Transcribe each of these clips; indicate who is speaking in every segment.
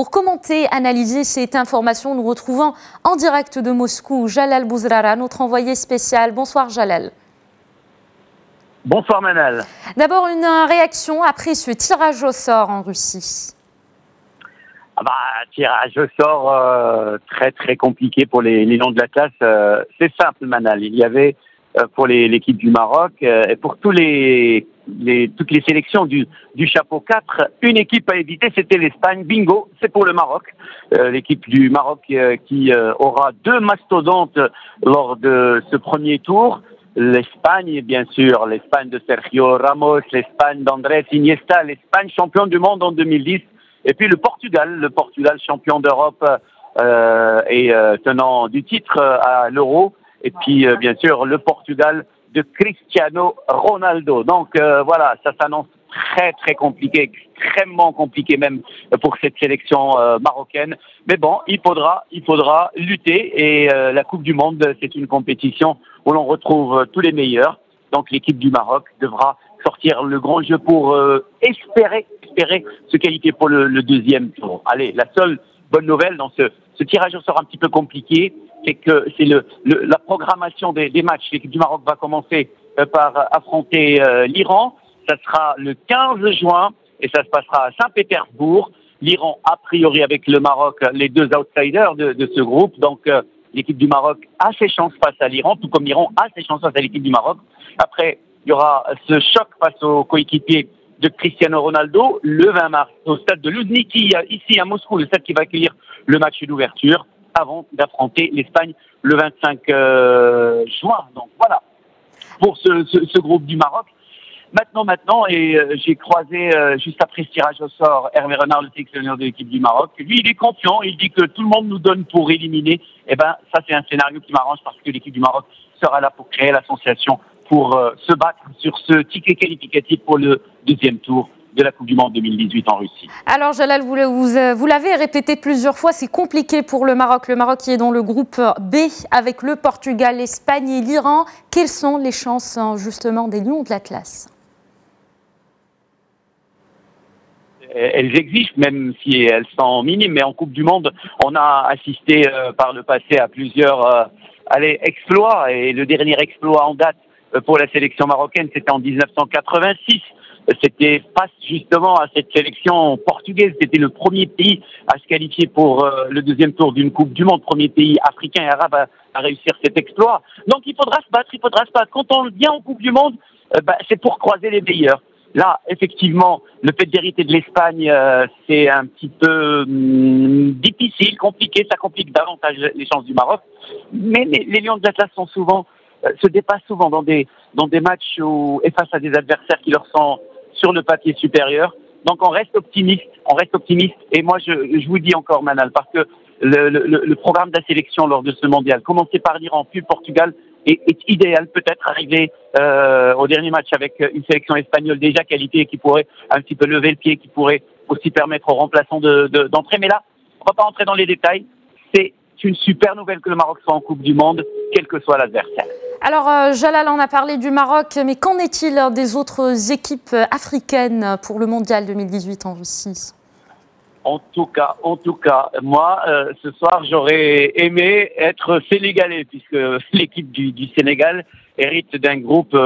Speaker 1: Pour commenter, analyser cette information, nous retrouvons en direct de Moscou Jalal Bouzrara, notre envoyé spécial. Bonsoir Jalal.
Speaker 2: Bonsoir Manal.
Speaker 1: D'abord, une réaction après ce tirage au sort en Russie.
Speaker 2: Tirage au sort très compliqué pour les Lions de l'Atlas. C'est simple Manal. Il y avait pour l'équipe du Maroc et pour toutes les sélections du chapeau 4, une équipe à éviter, c'était l'Espagne. Bingo, c'est pour le Maroc. L'équipe du Maroc qui aura deux mastodontes lors de ce premier tour. L'Espagne, bien sûr, l'Espagne de Sergio Ramos, l'Espagne d'Andrés Iniesta, l'Espagne champion du monde en 2010. Et puis le Portugal champion d'Europe et tenant du titre à l'Euro. Et puis, bien sûr, le Portugal de Cristiano Ronaldo. Donc, voilà, ça s'annonce très compliqué, extrêmement compliqué même pour cette sélection marocaine. Mais bon, il faudra lutter. Et la Coupe du Monde, c'est une compétition où l'on retrouve tous les meilleurs. Donc, l'équipe du Maroc devra sortir le grand jeu pour espérer se qualifier pour le deuxième tour. Allez, la seule bonne nouvelle dans ce tirage au sort un petit peu compliqué, c'est que c'est la programmation des matchs. L'équipe du Maroc va commencer par affronter l'Iran. Ça sera le 15 juin et ça se passera à Saint-Pétersbourg. L'Iran, a priori, avec le Maroc, les deux outsiders de ce groupe. Donc, l'équipe du Maroc a ses chances face à l'Iran, tout comme l'Iran a ses chances face à l'équipe du Maroc. Après, il y aura ce choc face aux coéquipiers de Cristiano Ronaldo le 20 mars au stade de Luzhniki, ici à Moscou, le stade qui va accueillir le match d'ouverture avant d'affronter l'Espagne le 25 juin. Donc voilà, pour ce groupe du Maroc. Maintenant, et j'ai croisé juste après ce tirage au sort Hervé Renard, le sélectionneur de l'équipe du Maroc. Lui, il est confiant, il dit que tout le monde nous donne pour éliminer. Eh ben, ça c'est un scénario qui m'arrange parce que l'équipe du Maroc sera là pour créer la sensation, pour se battre sur ce ticket qualificatif pour le deuxième tour de la Coupe du Monde 2018 en Russie.
Speaker 1: Alors Jalal, vous l'avez répété plusieurs fois, c'est compliqué pour le Maroc. Le Maroc qui est dans le groupe B avec le Portugal, l'Espagne et l'Iran. Quelles sont les chances justement des Lions de l'Atlas ?
Speaker 2: Elles existent, même si elles sont minimes. Mais en Coupe du Monde, on a assisté par le passé à plusieurs exploits. Et le dernier exploit en date pour la sélection marocaine, c'était en 1986. C'était face justement à cette sélection portugaise. C'était le premier pays à se qualifier pour le deuxième tour d'une Coupe du Monde, premier pays africain et arabe à réussir cet exploit. Donc il faudra se battre. Quand on vient en Coupe du Monde, c'est pour croiser les meilleurs. Là, effectivement, le fait d'hériter de l'Espagne, c'est un petit peu difficile, compliqué. Ça complique davantage les chances du Maroc. Mais les Lions de l'Atlas se dépassent souvent dans des matchs et face à des adversaires qui leur sont sur le papier supérieur. Donc on reste optimiste. Et moi, je vous dis encore, Manal, parce que le programme de la sélection lors de ce mondial, commencer par l'Iran, puis le Portugal, est idéal. Peut-être arriver au dernier match avec une sélection espagnole déjà qualifiée qui pourrait un petit peu lever le pied, qui pourrait aussi permettre aux remplaçants d'entrer. Mais là, on ne va pas entrer dans les détails. C'est une super nouvelle que le Maroc soit en Coupe du Monde, quel que soit l'adversaire.
Speaker 1: Alors, Jalal, on a parlé du Maroc, mais qu'en est-il des autres équipes africaines pour le Mondial 2018 en Russie ?
Speaker 2: En tout cas, moi, ce soir, j'aurais aimé être sénégalais, puisque l'équipe du Sénégal hérite d'un groupe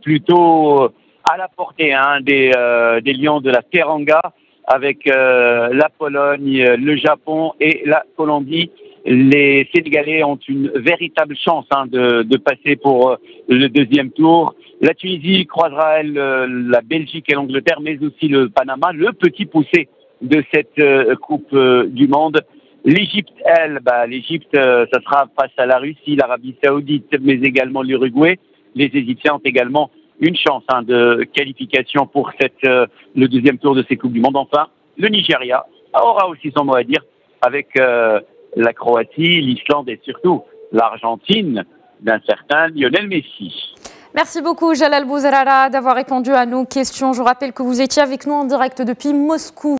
Speaker 2: plutôt à la portée des Lions de la Teranga, avec la Pologne, le Japon et la Colombie. Les Sénégalais ont une véritable chance de passer pour le deuxième tour. La Tunisie croisera, elle, la Belgique et l'Angleterre, mais aussi le Panama, le petit poussé de cette Coupe du Monde. L'Égypte, elle, ça sera face à la Russie, l'Arabie Saoudite, mais également l'Uruguay. Les Égyptiens ont également une chance de qualification pour le deuxième tour de ces Coupes du Monde. Enfin, le Nigeria aura aussi son mot à dire avec la Croatie, l'Islande et surtout l'Argentine d'un certain Lionel Messi.
Speaker 1: Merci beaucoup Jalal Bouzrara d'avoir répondu à nos questions. Je rappelle que vous étiez avec nous en direct depuis Moscou.